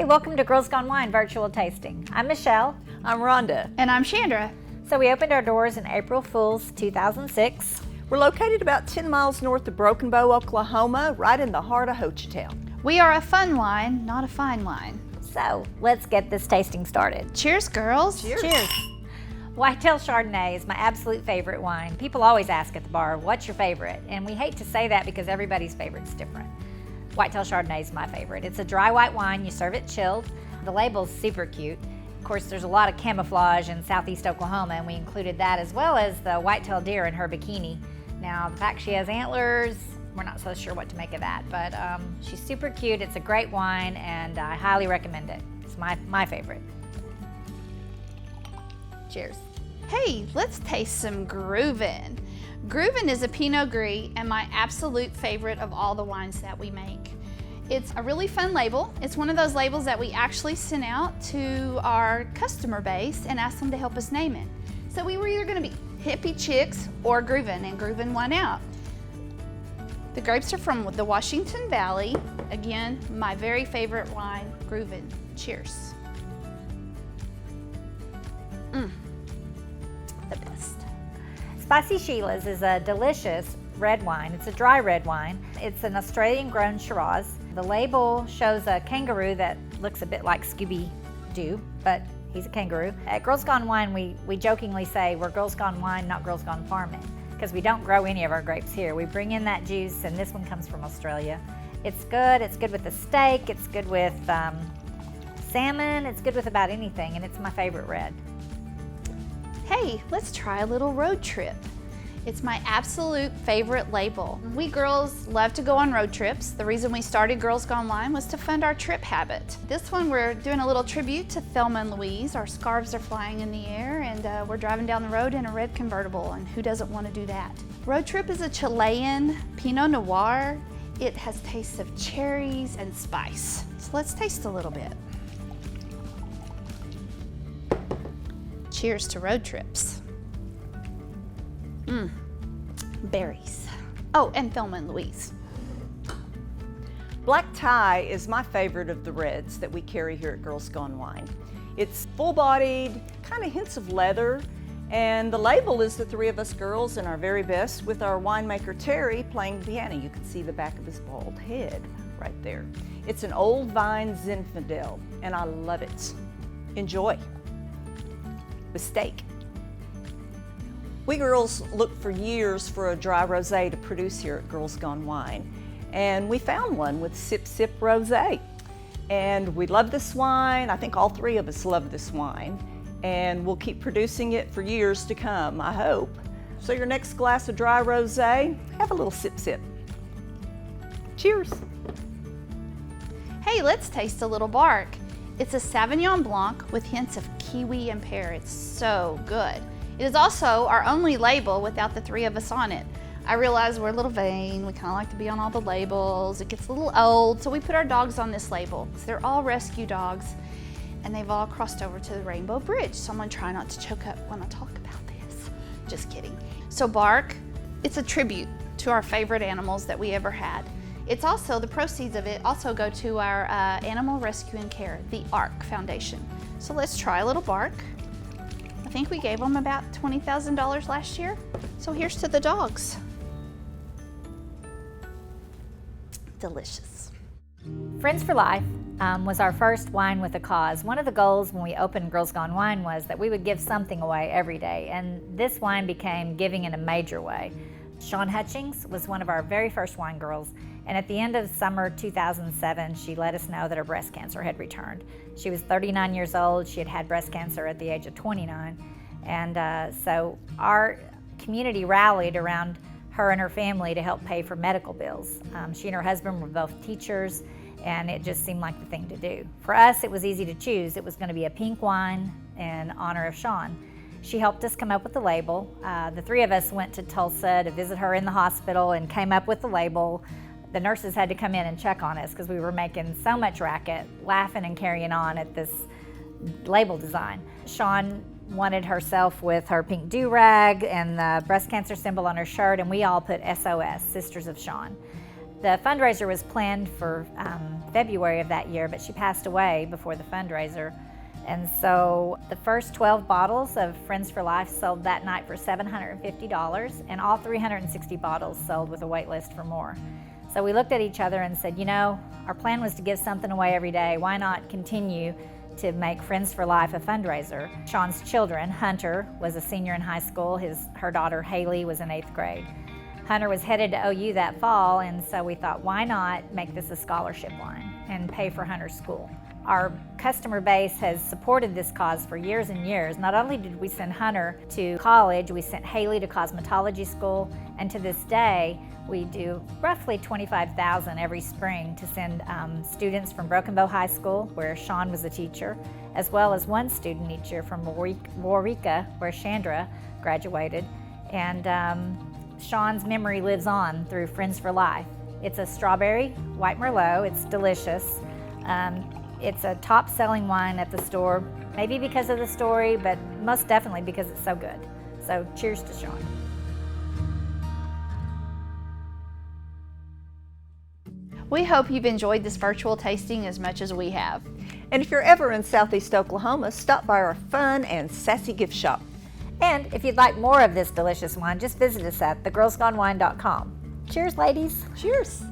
Hey, welcome to Girls Gone Wine Virtual Tasting. I'm Michelle. I'm Rhonda. And I'm Chandra. So we opened our doors in April Fool's 2006. We're located about 10 miles north of Broken Bow, Oklahoma, right in the heart of Hochatown. We are a fun wine, not a fine wine. So let's get this tasting started. Cheers, girls. Cheers. Cheers. Whitetail Chardonnay is my absolute favorite wine. People always ask at the bar, what's your favorite? And we hate to say that because everybody's favorite's different. Whitetail Chardonnay is my favorite. It's a dry white wine, you serve it chilled. The label's super cute. Of course, there's a lot of camouflage in southeast Oklahoma, and we included that as well as the whitetail deer in her bikini. Now, the fact she has antlers, we're not so sure what to make of that, but she's super cute. It's a great wine, and I highly recommend it. It's my favorite. Cheers. Hey, let's taste some Groovin. Groovin is a Pinot Gris and my absolute favorite of all the wines that we make. It's a really fun label. It's one of those labels that we actually sent out to our customer base and asked them to help us name it. So we were either gonna be Hippie Chicks or Groovin, and Groovin won out. The grapes are from the Washington Valley. Again, my very favorite wine, Groovin. Cheers. The best. Spicy Shiraz is a delicious red wine. It's a dry red wine. It's an Australian-grown Shiraz. The label shows a kangaroo that looks a bit like Scooby-Doo, but he's a kangaroo. At Girls Gone Wine, we jokingly say we're Girls Gone Wine, not Girls Gone Farming, because we don't grow any of our grapes here. We bring in that juice, and this one comes from Australia. It's good. It's good with the steak. It's good with salmon. It's good with about anything, and it's my favorite red. Hey, let's try a little road trip. It's my absolute favorite label. We girls love to go on road trips. The reason we started Girls Gone Wine was to fund our trip habit. This one we're doing a little tribute to Thelma and Louise. Our scarves are flying in the air, and we're driving down the road in a red convertible, and who doesn't want to do that? Road Trip is a Chilean Pinot Noir. It has tastes of cherries and spice. So let's taste a little bit. Cheers to road trips. Berries. Oh, and Thelma and Louise. Black Tie is my favorite of the reds that we carry here at Girls Gone Wine. It's full-bodied, kind of hints of leather, and the label is the three of us girls in our very best with our winemaker Terry playing the piano. You can see the back of his bald head right there. It's an old vine Zinfandel, and I love it. Enjoy. With steak. We girls looked for years for a dry rosé to produce here at Girls Gone Wine, and we found one with Sip Sip Rosé. And we love this wine. I think all three of us love this wine, and we'll keep producing it for years to come, I hope. So your next glass of dry rosé, have a little sip sip. Cheers. Hey, let's taste a little bark. It's a Sauvignon Blanc with hints of kiwi and pear. It's so good. It is also our only label without the three of us on it. I realize we're a little vain. We kind of like to be on all the labels. It gets a little old, so we put our dogs on this label. So they're all rescue dogs, and they've all crossed over to the Rainbow Bridge. So I'm gonna try not to choke up when I talk about this. Just kidding. So bark, it's a tribute to our favorite animals that we ever had. It's also, the proceeds of it also go to our Animal Rescue and Care, the ARC Foundation. So let's try a little bark. I think we gave them about $20,000 last year. So here's to the dogs. Delicious. Friends for Life was our first wine with a cause. One of the goals when we opened Girls Gone Wine was that we would give something away every day, and this wine became giving in a major way. Shawn Hutchings was one of our very first wine girls, and at the end of summer 2007, she let us know that her breast cancer had returned. She was 39 years old. She had had breast cancer at the age of 29, and so our community rallied around her and her family to help pay for medical bills. She and her husband were both teachers, and it just seemed like the thing to do. For us, it was easy to choose. It was going to be a pink wine in honor of Shawn. She helped us come up with the label. The three of us went to Tulsa to visit her in the hospital and came up with the label. The nurses had to come in and check on us because we were making so much racket, laughing and carrying on at this label design. Shawn wanted herself with her pink do-rag and the breast cancer symbol on her shirt, and we all put SOS, Sisters of Shawn. The fundraiser was planned for February of that year, but she passed away before the fundraiser. And so the first 12 bottles of Friends for Life sold that night for $750, and all 360 bottles sold with a wait list for more. So we looked at each other and said, you know, our plan was to give something away every day. Why not continue to make Friends for Life a fundraiser? Sean's children, Hunter was a senior in high school. Her daughter Haley was in 8th grade. Hunter was headed to OU that fall, and so we thought, why not make this a scholarship line and pay for Hunter's school? Our customer base has supported this cause for years and years. Not only did we send Hunter to college, we sent Haley to cosmetology school, and to this day, we do roughly $25,000 every spring to send students from Broken Bow High School, where Sean was a teacher, as well as one student each year from Waurika, where Chandra graduated. And Sean's memory lives on through Friends for Life. It's a strawberry white Merlot. It's delicious. It's a top-selling wine at the store, maybe because of the story, but most definitely because it's so good. So cheers to Sean. We hope you've enjoyed this virtual tasting as much as we have. And if you're ever in Southeast Oklahoma, stop by our fun and sassy gift shop. And if you'd like more of this delicious wine, just visit us at thegirlsgonewine.com. Cheers, ladies. Cheers.